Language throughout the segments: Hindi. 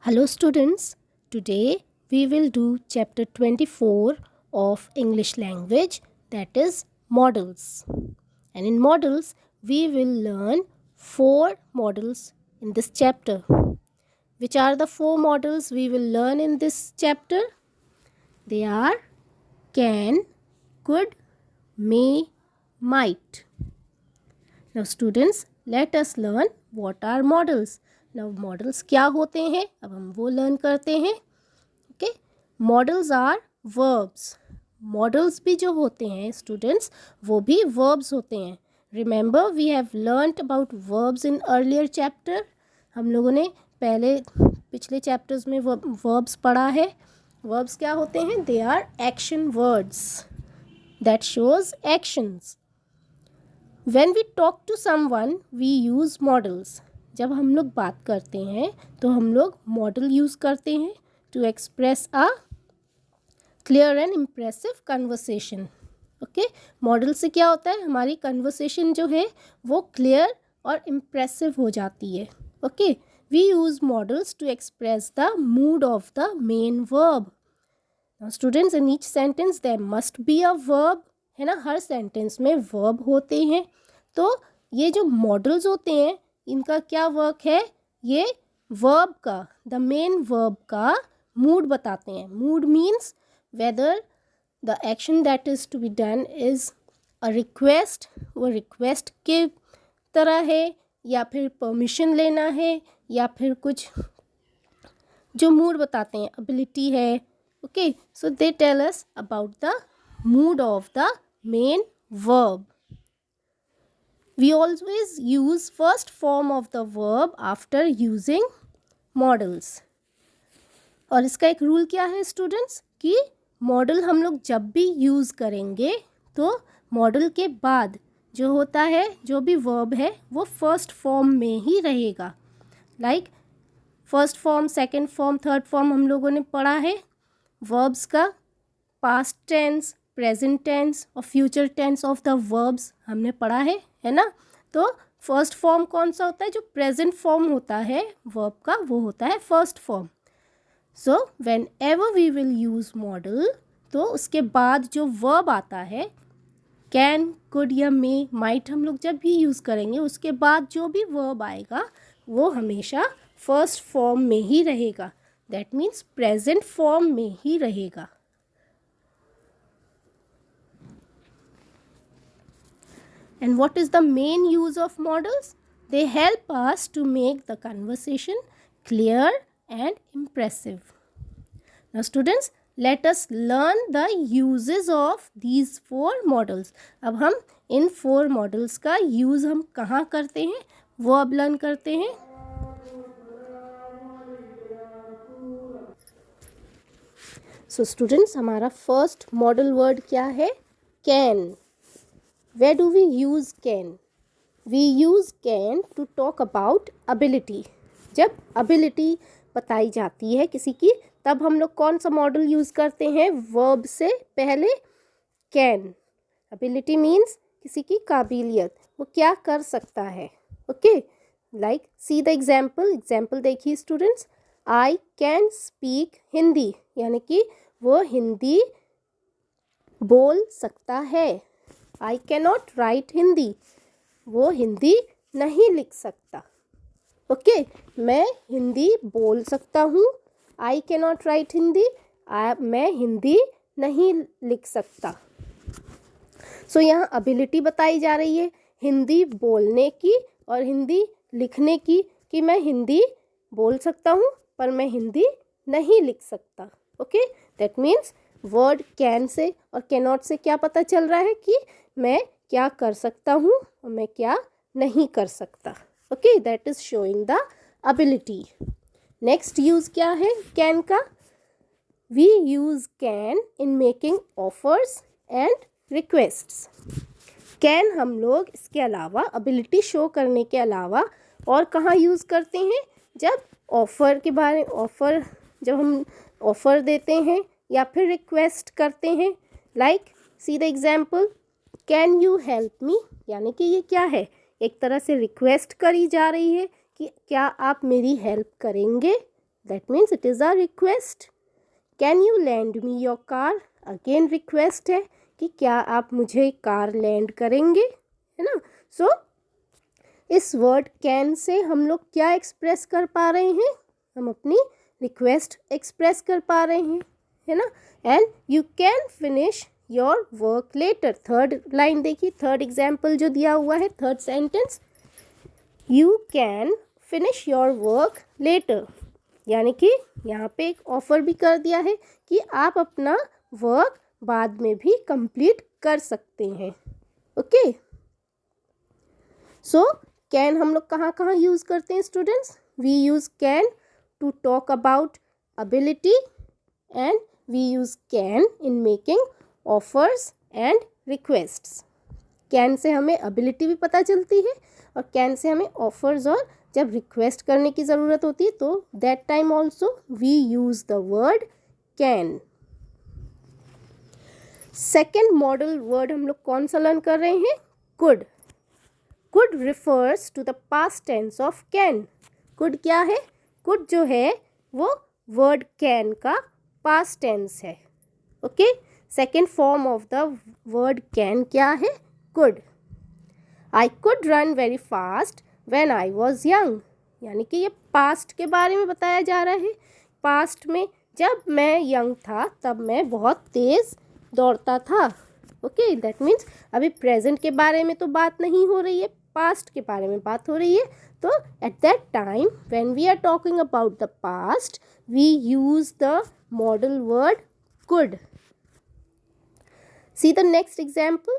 Hello students, today we will do chapter 24 of English language, that is models. And in models we will learn 4 models in this chapter. Which are the 4 models we will learn in this chapter? They are can, could, may, might. Now students, let us learn what are models. Now models क्या होते हैं, अब हम वो लर्न करते हैं. Okay, modals are verbs. Modals भी जो होते हैं स्टूडेंट्स, वो भी वर्ब्स होते हैं. Remember we have learned about verbs in earlier chapter. हम लोगों ने पिछले चैप्टर्स में वर्ब्स पढ़ा है. वर्ब्स क्या होते हैं? They are action words that shows actions. When we talk to someone, we use models. जब हम लोग बात करते हैं तो हम लोग मॉडल यूज़ करते हैं to express a clear and impressive conversation. Okay, model से क्या होता है? हमारी कन्वर्सेशन जो है वो क्लियर और इम्प्रेसिव हो जाती है. Okay, we use modals to express the mood of the main verb. Students, in each sentence there must be a verb, है ना. हर सेंटेंस में वर्ब होते हैं. तो ये जो मॉडल्स होते हैं इनका क्या वर्क है? ये वर्ब का, द मेन वर्ब का मूड बताते हैं. Mood means whether the action that is to be done is a request, वो रिक्वेस्ट के तरह है या फिर परमिशन लेना है या फिर कुछ जो मूड बताते हैं, एबिलिटी है. Okay, so they tell us about the mood of the main verb. We always use first form of the verb after using models. और इसका एक रूल क्या है स्टूडेंट्स कि मॉडल हम लोग जब भी यूज़ करेंगे तो मॉडल के बाद जो होता है, जो भी वर्ब है, वो फर्स्ट फॉर्म में ही रहेगा. Like first form, second form, third form हम लोगों ने पढ़ा है. वर्ब्स का पास्ट टेंस, प्रेजेंट टेंस और future tense of the verbs हमने पढ़ा है ना. तो फर्स्ट फॉर्म कौन सा होता है? जो प्रेजेंट फॉर्म होता है वर्ब का, वो होता है first form. So whenever we will use modal, तो उसके बाद जो वर्ब आता है, कैन, कुड या मे, माइट, हम लोग जब भी यूज़ करेंगे उसके बाद जो भी वर्ब आएगा वो हमेशा फर्स्ट फॉर्म में ही रहेगा. दैट मीन्स प्रेजेंट फॉर्म में ही रहेगा. And what is the main use of models? They help us to make the conversation clear and impressive. Now students, let us learn the uses of these 4 models. अब हम इन 4 models का use हम कहाँ करते हैं वो अब learn करते हैं. So students, हमारा first model word क्या है? Can. Where do we use can? We use can to talk about ability. जब ability बताई जाती है किसी की, तब हम लोग कौन सा मॉडल यूज़ करते हैं? verb से पहले can. ability means किसी की काबिलियत, वो क्या कर सकता है. Okay, like see the example देखिए students. I can speak Hindi, यानी कि वो हिंदी बोल सकता है. I cannot write हिंदी, वो हिंदी नहीं लिख सकता. ओके, मैं हिंदी बोल सकता हूँ. I cannot write हिंदी, मैं हिंदी नहीं लिख सकता. सो यहाँ एबिलिटी बताई जा रही है हिंदी बोलने की और हिंदी लिखने की, कि मैं हिंदी बोल सकता हूँ पर मैं हिंदी नहीं लिख सकता. Okay, that means word can say और कैनॉट से क्या पता चल रहा है कि मैं क्या कर सकता हूँ और मैं क्या नहीं कर सकता. Okay, that is showing the ability. Next use क्या है कैन का? We use can in making offers and requests. Can हम लोग इसके अलावा, एबिलिटी शो करने के अलावा और कहाँ यूज़ करते हैं? जब जब हम ऑफ़र देते हैं या फिर रिक्वेस्ट करते हैं. Like see the example, can you help me, यानी कि ये क्या है? एक तरह से रिक्वेस्ट करी जा रही है कि क्या आप मेरी हेल्प करेंगे. That means it is a request. Can you land me your car, again request है कि क्या आप मुझे कार लैंड करेंगे, है ना. सो इस वर्ड कैन से हम लोग क्या एक्सप्रेस कर पा रहे हैं, हम अपनी रिक्वेस्ट एक्सप्रेस कर पा रहे हैं, है ना. And you can finish your work later. Third line देखिए, थर्ड एग्जाम्पल जो दिया हुआ है, third sentence, you can finish your work later, यानी कि यहाँ पे एक ऑफर भी कर दिया है कि आप अपना वर्क बाद में भी कंप्लीट कर सकते हैं. ओके. सो कैन हम लोग कहाँ कहाँ यूज़ करते हैं students. We use can to talk about ability and we use can in making offers and requests. Can से हमें एबिलिटी भी पता चलती है और कैन से हमें ऑफर्स और जब रिक्वेस्ट करने की ज़रूरत होती है तो that time also we use the word can. Second modal word हम लोग कौन सा लर्न कर रहे हैं, could. Could refers to the past tense of can. Could क्या है, कुड जो है वो वर्ड कैन का पास्ट टेंस है. Okay. Second form of the word can क्या है, could. I could run very fast when I was young, यानी कि ये पास्ट के बारे में बताया जा रहा है. पास्ट में जब मैं यंग था तब मैं बहुत तेज़ दौड़ता था. ओके. दैट मीन्स अभी प्रेजेंट के बारे में तो बात नहीं हो रही है, पास्ट के बारे में बात हो रही है. तो at that time when we are talking about the past we use the modal word could. See the next example.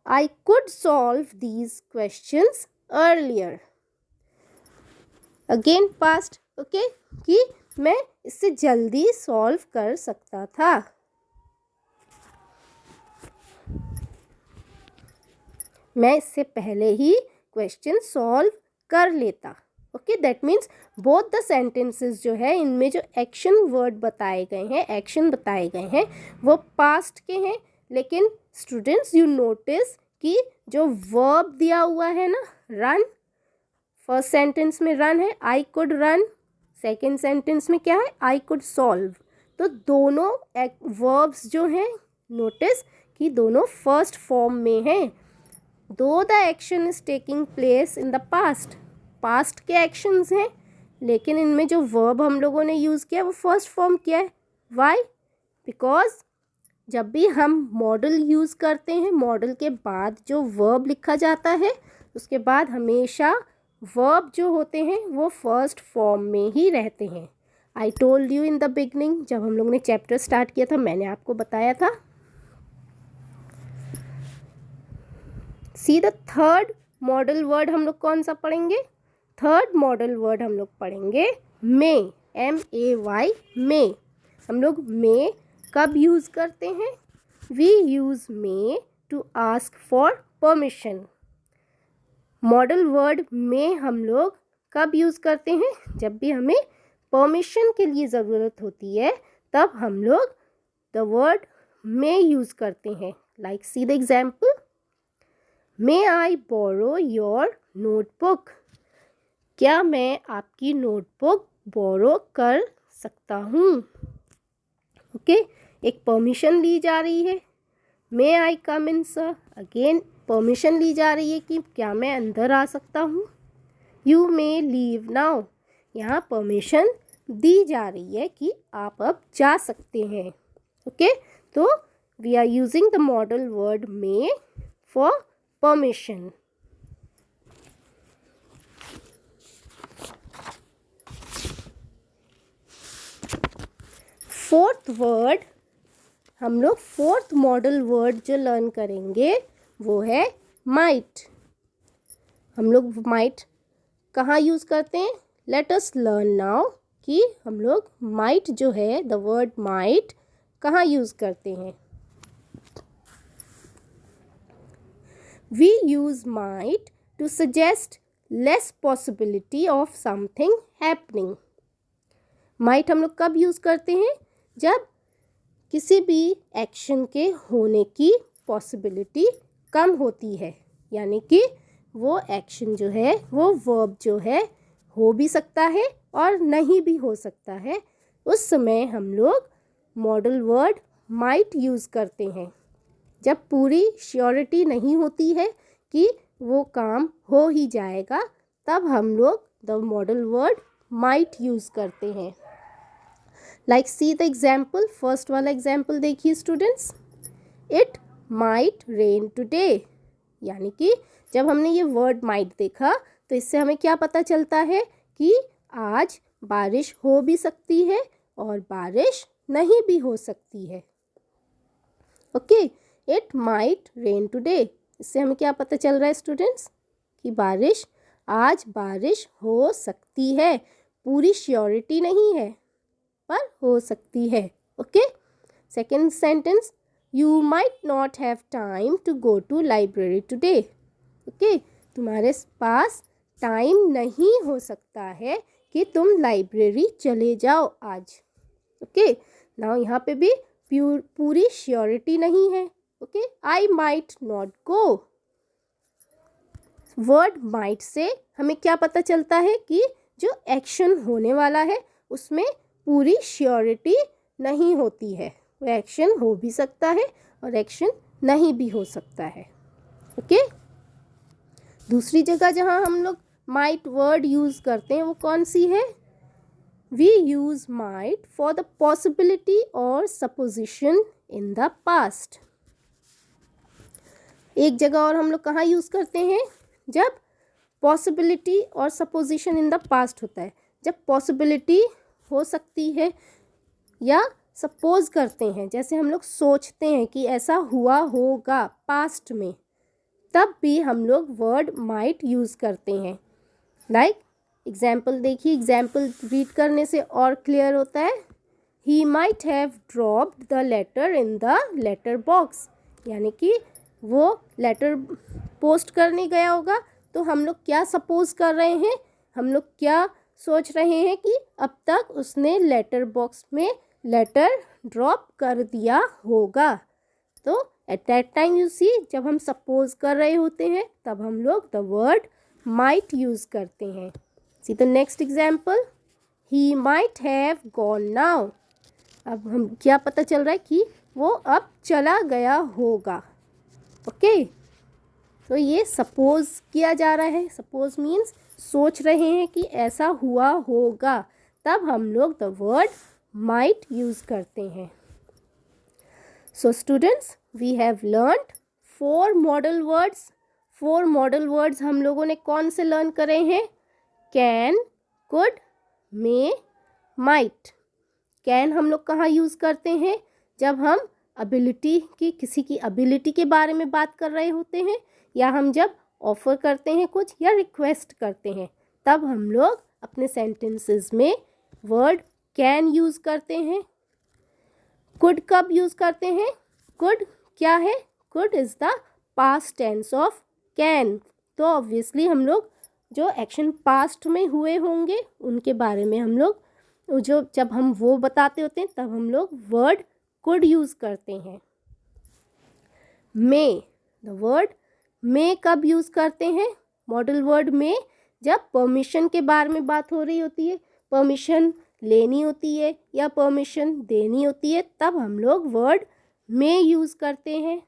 I could solve these questions earlier. Again past. Okay. कि मैं इससे जल्दी सॉल्व कर सकता था. मैं इससे पहले ही क्वेश्चन सॉल्व कर लेता. Okay. That means both the sentences जो है इनमें जो एक्शन वर्ड बताए गए हैं, एक्शन बताए गए हैं, वो पास्ट के हैं. लेकिन स्टूडेंट्स यू नोटिस कि जो वर्ब दिया हुआ है ना, रन, फर्स्ट सेंटेंस में रन है, आई कुड रन. सेकेंड सेंटेंस में क्या है, आई कुड सॉल्व. तो दोनों वर्ब्स जो हैं नोटिस कि दोनों फर्स्ट फॉर्म में हैं. दो the action is taking place in the past, past के एक्शंस हैं, लेकिन इनमें जो वर्ब हम लोगों ने यूज़ किया वो फर्स्ट फॉर्म किया है. वाई? बिकॉज जब भी हम मॉडल यूज़ करते हैं, मॉडल के बाद जो वर्ब लिखा जाता है उसके बाद हमेशा वर्ब जो होते हैं वो फर्स्ट फॉर्म में ही रहते हैं. I told you in the beginning, जब हम लोग ने चैप्टर स्टार्ट किया था मैंने आपको बताया था. See the third model word हम लोग कौन सा पढ़ेंगे, थर्ड मॉडल वर्ड हम लोग पढ़ेंगे मे, MAY, मे. हम लोग मे कब यूज़ करते हैं, we use may to ask for permission. Modal word में हम लोग कब यूज़ करते हैं, जब भी हमें परमिशन के लिए ज़रूरत होती है तब हम लोग द वर्ड मे यूज़ करते हैं. Like see the example, may I borrow your notebook. क्या मैं आपकी नोटबुक बोरो कर सकता हूँ. ओके. एक परमिशन ली जा रही है, मे आई कम इन सर. अगेन परमिशन ली जा रही है कि क्या मैं अंदर आ सकता हूँ. यू मे लीव नाउ, यहाँ परमिशन दी जा रही है कि आप अब जा सकते हैं. ओके. तो we are using the modal word may for permission. Fourth word, हम लोग फोर्थ मॉडल वर्ड जो लर्न करेंगे वो है माइट. हम लोग माइट कहाँ यूज़ करते हैं, लेट अस लर्न नाउ कि हम लोग माइट जो है, द वर्ड माइट कहाँ यूज़ करते हैं. We use might to suggest less possibility of something happening. Might हम लोग कब यूज़ करते हैं, जब किसी भी एक्शन के होने की पॉसिबिलिटी कम होती है, यानी कि वो एक्शन जो है, वो वर्ब जो है हो भी सकता है और नहीं भी हो सकता है, उस समय हम लोग मॉडल वर्ड माइट यूज़ करते हैं। जब पूरी श्योरिटी नहीं होती है कि वो काम हो ही जाएगा, तब हम लोग the modal word might use करते हैं। Like see the example, first वाला एग्जाम्पल देखिए students, it might rain today. यानी कि जब हमने ये वर्ड माइट देखा तो इससे हमें क्या पता चलता है कि आज बारिश हो भी सकती है और बारिश नहीं भी हो सकती है। Okay, it might rain today, इससे हमें क्या पता चल रहा है स्टूडेंट्स कि आज बारिश हो सकती है, पूरी श्योरिटी नहीं है पर हो सकती है। Okay, second sentence, you might not have time to go to library today. Okay, तुम्हारे पास टाइम नहीं हो सकता है कि तुम लाइब्रेरी चले जाओ आज। ओके, नाउ यहाँ पे भी पूरी श्योरिटी नहीं है। Okay, I might not go. Word might say हमें क्या पता चलता है कि जो एक्शन होने वाला है उसमें पूरी श्योरिटी नहीं होती है, वो एक्शन हो भी सकता है और एक्शन नहीं भी हो सकता है। ओके, दूसरी जगह जहाँ हम लोग माइट वर्ड यूज़ करते हैं वो कौन सी है? We use might for the possibility और सपोजिशन इन द पास्ट। एक जगह और हम लोग कहाँ यूज़ करते हैं? जब पॉसिबिलिटी और सपोजिशन इन द पास्ट होता है, जब पॉसिबिलिटी हो सकती है या सपोज करते हैं, जैसे हम लोग सोचते हैं कि ऐसा हुआ होगा पास्ट में, तब भी हम लोग वर्ड माइट यूज़ करते हैं। लाइक एग्जाम्पल देखिए, एग्जाम्पल रीड करने से और क्लियर होता है। He might have dropped the letter in the letter box, यानी कि वो लेटर पोस्ट करने गया होगा, तो हम लोग क्या सपोज कर रहे हैं, हम लोग क्या सोच रहे हैं कि अब तक उसने लेटर बॉक्स में लेटर ड्रॉप कर दिया होगा। तो at that time you see, जब हम सपोज कर रहे होते हैं तब हम लोग द वर्ड माइट यूज़ करते हैं। See the next example, he might have gone now. अब हम क्या पता चल रहा है कि वो अब चला गया होगा। ओके, तो ये सपोज किया जा रहा है। सपोज मीन्स सोच रहे हैं कि ऐसा हुआ होगा, तब हम लोग द वर्ड माइट यूज़ करते हैं। So students, we have learned 4 modal words. 4 modal words हम लोगों ने कौन से लर्न करे हैं? Can, could, may, might. Can हम लोग कहाँ यूज़ करते हैं? जब हम एबिलिटी की, किसी की एबिलिटी के बारे में बात कर रहे होते हैं, या हम जब ऑफ़र करते हैं कुछ या रिक्वेस्ट करते हैं, तब हम लोग अपने सेंटेंसेस में वर्ड कैन यूज़ करते हैं। कुड कब यूज़ करते हैं? कुड क्या है? Could is the past tense of can. तो ऑब्वियसली हम लोग जो एक्शन पास्ट में हुए होंगे उनके बारे में हम लोग जब हम वो बताते होते हैं तब हम लोग वर्ड कुड यूज़ करते हैं। मे, द वर्ड मे कब यूज़ करते हैं? मॉडल वर्ड में जब परमिशन के बारे में बात हो रही होती है, परमिशन लेनी होती है या परमिशन देनी होती है, तब हम लोग वर्ड मे यूज़ करते हैं।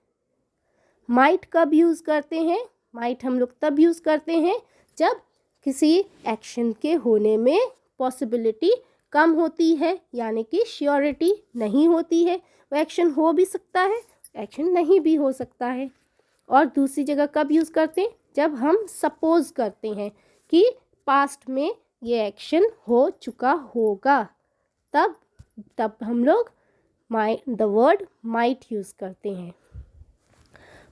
माइट कब यूज़ करते हैं? माइट हम लोग तब यूज़ करते हैं जब किसी एक्शन के होने में पॉसिबिलिटी कम होती है, यानी कि श्योरिटी नहीं होती है। वो एक्शन हो भी सकता है, एक्शन नहीं भी हो सकता है। और दूसरी जगह कब यूज़ करते हैं? जब हम सपोज करते हैं कि पास्ट में ये एक्शन हो चुका होगा, तब हम लोग द वर्ड माइट यूज़ करते हैं।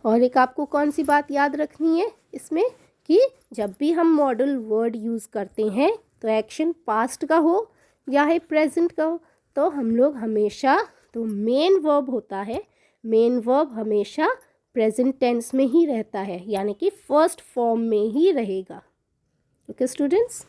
और एक आपको कौन सी बात याद रखनी है इसमें, कि जब भी हम मॉडल वर्ड यूज़ करते हैं तो एक्शन पास्ट का हो या है प्रेजेंट का हो, तो हम लोग हमेशा, तो मेन वर्ब होता है, मेन वर्ब हमेशा प्रेजेंट टेंस में ही रहता है, यानी कि फर्स्ट फॉर्म में ही रहेगा। Okay students.